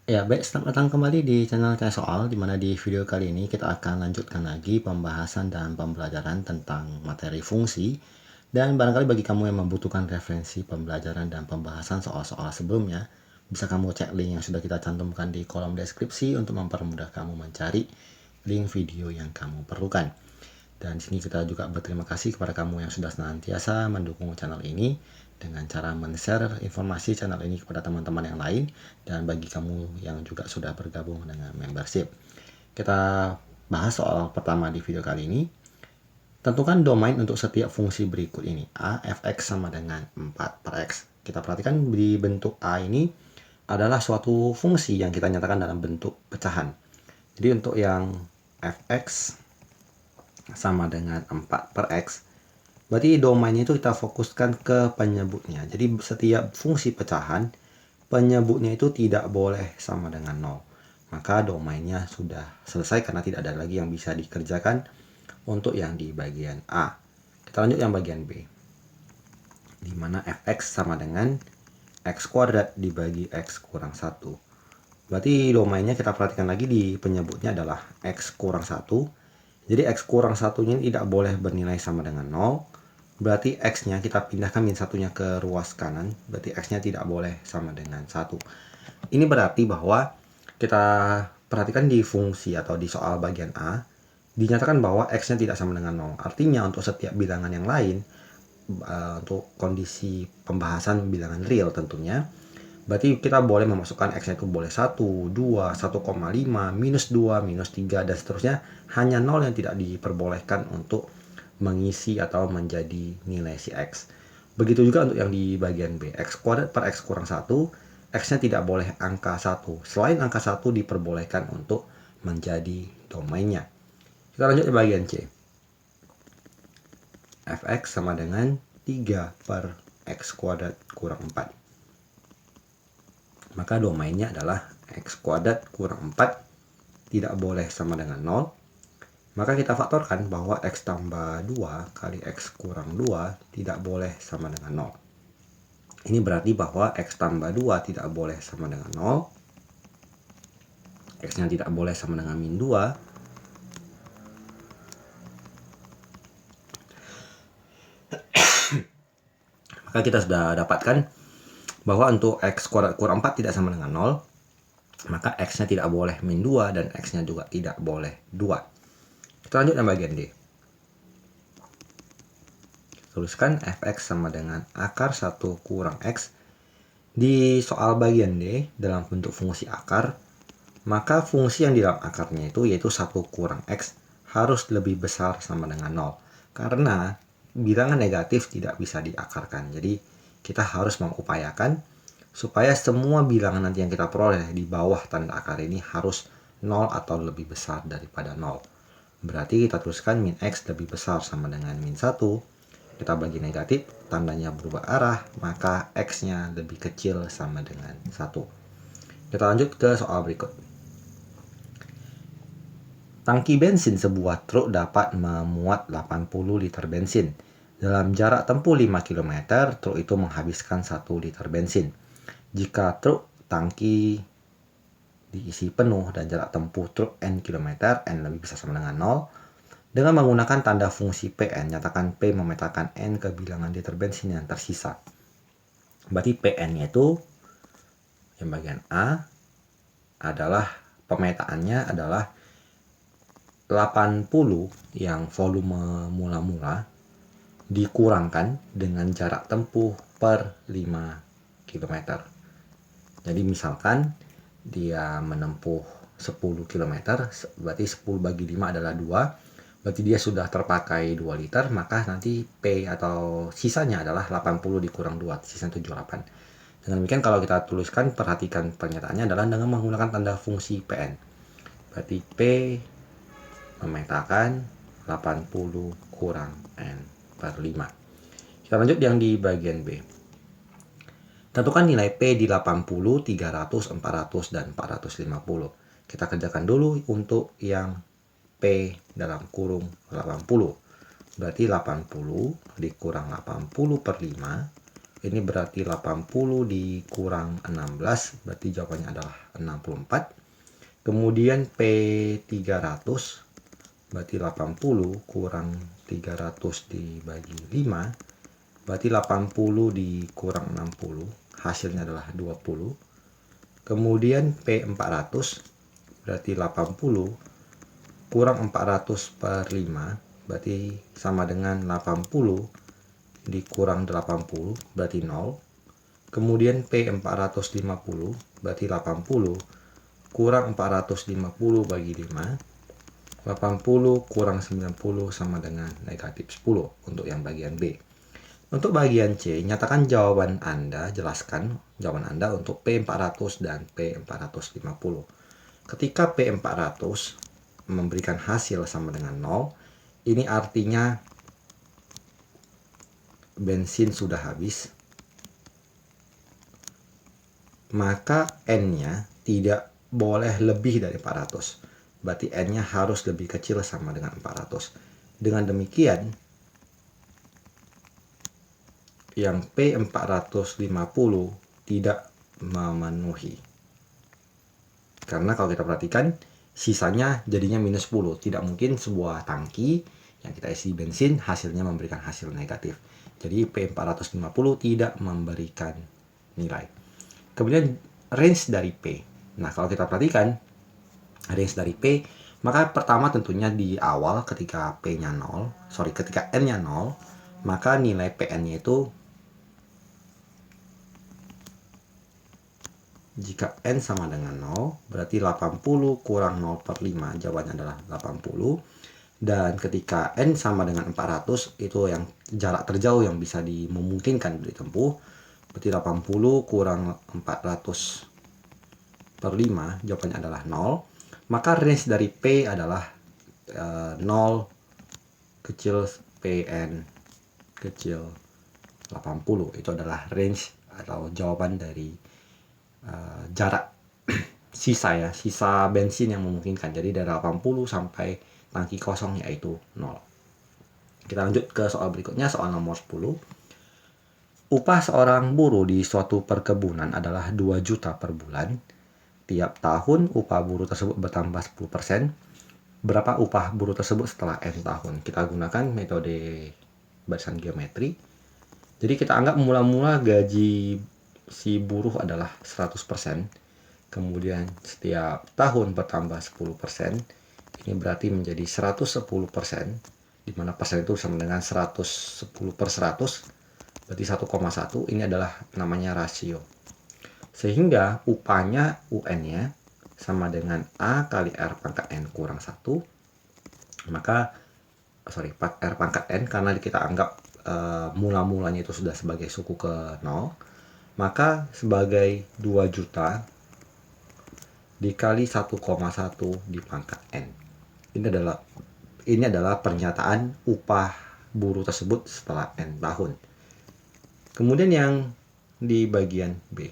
Ya, baik, selamat datang kembali di channel Tanya Soal, di mana di video kali ini kita akan lanjutkan lagi pembahasan dan pembelajaran tentang materi fungsi. Dan barangkali bagi kamu yang membutuhkan referensi pembelajaran dan pembahasan soal-soal sebelumnya, bisa kamu cek link yang sudah kita cantumkan di kolom deskripsi untuk mempermudah kamu mencari link video yang kamu perlukan. Dan di sini kita juga berterima kasih kepada kamu yang sudah senantiasa mendukung channel ini dengan cara men-share informasi channel ini kepada teman-teman yang lain, dan bagi kamu yang juga sudah bergabung dengan membership. Kita bahas soal pertama di video kali ini. Tentukan domain untuk setiap fungsi berikut ini. A, fx sama dengan 4 per x. Kita perhatikan di bentuk A ini adalah suatu fungsi yang kita nyatakan dalam bentuk pecahan. Jadi untuk yang fx sama dengan 4 per x, berarti domainnya itu kita fokuskan ke penyebutnya. Jadi setiap fungsi pecahan, penyebutnya itu tidak boleh sama dengan 0. Maka domainnya sudah selesai karena tidak ada lagi yang bisa dikerjakan untuk yang di bagian A. Kita lanjut yang bagian B, di mana fx sama dengan x kuadrat dibagi x kurang 1. Berarti domainnya kita perhatikan lagi di penyebutnya adalah x kurang 1. Jadi x kurang 1-nya tidak boleh bernilai sama dengan 0. Berarti x-nya kita pindahkan min 1-nya ke ruas kanan. Berarti x-nya tidak boleh sama dengan 1. Ini berarti bahwa kita perhatikan di fungsi atau di soal bagian A, dinyatakan bahwa x-nya tidak sama dengan 0. Artinya untuk setiap bilangan yang lain, untuk kondisi pembahasan bilangan real tentunya, berarti kita boleh memasukkan x itu boleh 1, 2, 1,5, minus 2, minus 3, dan seterusnya. Hanya 0 yang tidak diperbolehkan untuk mengisi atau menjadi nilai si x. Begitu juga untuk yang di bagian B, x kuadrat per x kurang 1, x-nya tidak boleh angka 1. Selain angka 1 diperbolehkan untuk menjadi domainnya. Kita lanjut ke bagian C. Fx sama dengan 3 per x kuadrat kurang 4. Maka domainnya adalah x kuadrat kurang 4 tidak boleh sama dengan 0. Maka kita faktorkan bahwa x tambah 2 kali x kurang 2 tidak boleh sama dengan 0. Ini berarti bahwa x tambah 2 tidak boleh sama dengan 0. X-nya tidak boleh sama dengan min 2. Maka kita sudah dapatkan bahwa untuk x kuadrat kurang 4 tidak sama dengan 0. Maka x-nya tidak boleh min 2 dan x-nya juga tidak boleh 2. Kita lanjut yang bagian D. Tuliskan fx sama dengan akar 1 kurang x. Di soal bagian D, dalam bentuk fungsi akar, maka fungsi yang di dalam akarnya itu yaitu 1 kurang x harus lebih besar sama dengan 0. Karena bilangan negatif tidak bisa diakarkan. Jadi kita harus mengupayakan supaya semua bilangan nanti yang kita peroleh di bawah tanda akar ini harus 0 atau lebih besar daripada 0. Berarti kita tuliskan min x lebih besar sama dengan min 1. Kita bagi negatif, tandanya berubah arah, maka x-nya lebih kecil sama dengan 1. Kita lanjut ke soal berikut. Tangki bensin sebuah truk dapat memuat 80 liter bensin. Dalam jarak tempuh 5 km, truk itu menghabiskan 1 liter bensin. Jika truk tangki diisi penuh dan jarak tempuh truk n km, n lebih besar sama dengan 0, dengan menggunakan tanda fungsi Pn, nyatakan P memetakan N ke bilangan liter bensin yang tersisa. Berarti Pn-nya itu, yang bagian A, adalah pemetaannya adalah 80 yang volume mula-mula dikurangkan dengan jarak tempuh per 5 km. Jadi misalkan dia menempuh 10 km, berarti 10 bagi 5 adalah 2. Berarti dia sudah terpakai 2 liter, maka nanti P atau sisanya adalah 80 dikurang 2, sisanya 78. Dengan demikian kalau kita tuliskan, perhatikan pernyataannya adalah dengan menggunakan tanda fungsi Pn. Berarti P memetakan 80 kurang N per 5. Kita lanjut yang di bagian B. Tentukan nilai P di 80, 300, 400, dan 450. Kita kerjakan dulu untuk yang P dalam kurung 80. Berarti 80 dikurang 80 per 5 Ini berarti 80 dikurang 16, berarti jawabannya adalah 64. Kemudian P300, berarti 80 kurang 300 dibagi 5, berarti 80 dikurang 60, hasilnya adalah 20. Kemudian P400, berarti 80 kurang 400 per 5, berarti sama dengan 80 dikurang 80, berarti 0. Kemudian P450, berarti 80 kurang 450 bagi 5, 80 kurang 90 sama dengan negatif 10 untuk yang bagian B. Untuk bagian C, nyatakan jawaban Anda, jelaskan jawaban Anda untuk P400 dan P450. Ketika P400 memberikan hasil sama dengan 0, ini artinya bensin sudah habis, maka N-nya tidak boleh lebih dari 400. Berarti N-nya harus lebih kecil sama dengan 400. Dengan demikian, yang P450 tidak memenuhi. Karena kalau kita perhatikan, sisanya jadinya minus 10. Tidak mungkin sebuah tangki yang kita isi bensin hasilnya memberikan hasil negatif. Jadi P450 tidak memberikan nilai. Kemudian range dari P. Nah, kalau kita perhatikan range dari P, maka pertama tentunya di awal ketika ketika N-nya 0, maka nilai PN-nya itu jika N sama dengan 0, berarti 80 kurang 0 per 5, jawabannya adalah 80. Dan ketika N sama dengan 400, itu yang jarak terjauh yang bisa dimungkinkan ditempuh, berarti 80 kurang 400 per 5, jawabannya adalah 0. Maka range dari P adalah 0 kecil PN kecil 80. Itu adalah range atau jawaban dari jarak sisa bensin yang memungkinkan. Jadi dari 80 sampai tangki kosong yaitu 0. Kita lanjut ke soal berikutnya, soal nomor 10. Upah seorang buruh di suatu perkebunan adalah 2 juta per bulan. Tiap tahun upah buruh tersebut bertambah 10%. Berapa upah buruh tersebut setelah N tahun? Kita gunakan metode barisan geometri. Jadi kita anggap mula-mula gaji si buruh adalah 100%. Kemudian setiap tahun bertambah 10%. Ini berarti menjadi 110%. Di mana persen itu sama dengan 110 per 100. Berarti 1,1. Ini adalah namanya rasio. Sehingga upahnya UN-nya sama dengan A kali R pangkat N kurang 1. Maka, R pangkat N, karena kita anggap mula-mulanya itu sudah sebagai suku ke 0, maka sebagai 2 juta dikali 1,1 di pangkat N. Ini adalah pernyataan upah buruh tersebut setelah N tahun. Kemudian yang di bagian B.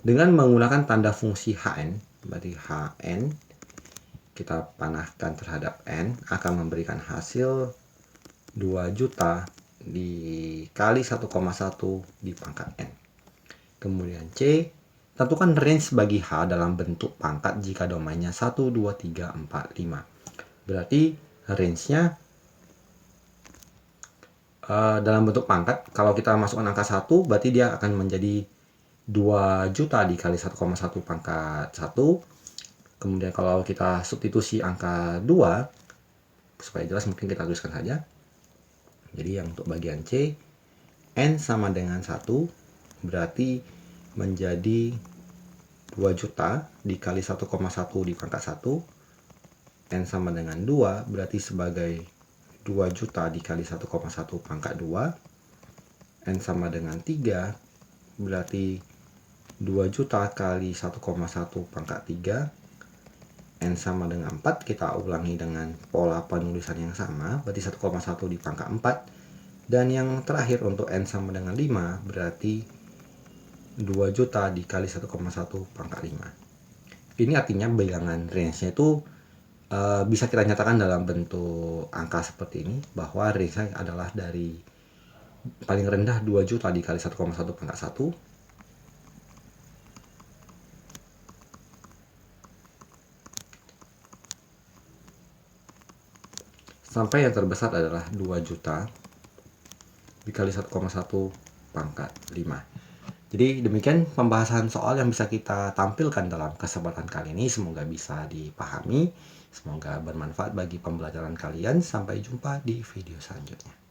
Dengan menggunakan tanda fungsi Hn, berarti Hn kita panahkan terhadap N akan memberikan hasil 2 juta dikali 1,1 di pangkat N. Kemudian C, tentukan range bagi H dalam bentuk pangkat jika domainnya 1, 2, 3, 4, 5. Berarti range-nya dalam bentuk pangkat, kalau kita masukkan angka 1, berarti dia akan menjadi 2 juta dikali 1,1 pangkat 1. Kemudian kalau kita substitusi angka 2, supaya jelas mungkin kita tuliskan saja. Jadi yang untuk bagian C, N sama dengan 1, berarti menjadi 2 juta dikali 1,1 di pangkat 1. N sama dengan 2, berarti sebagai 2 juta dikali 1,1 pangkat 2. N sama dengan 3, berarti 2 juta kali 1,1 pangkat 3. N sama dengan 4, kita ulangi dengan pola penulisan yang sama, berarti 1,1 di pangkat 4. Dan yang terakhir untuk N sama dengan 5, berarti 2 juta dikali 1,1 pangkat 5. Ini artinya bilangan range-nya itu bisa kita nyatakan dalam bentuk angka seperti ini, bahwa range-nya adalah dari paling rendah 2 juta dikali 1,1 pangkat 1. Sampai yang terbesar adalah 2 juta dikali 1,1 pangkat 5. Jadi demikian pembahasan soal yang bisa kita tampilkan dalam kesempatan kali ini. Semoga bisa dipahami, semoga bermanfaat bagi pembelajaran kalian. Sampai jumpa di video selanjutnya.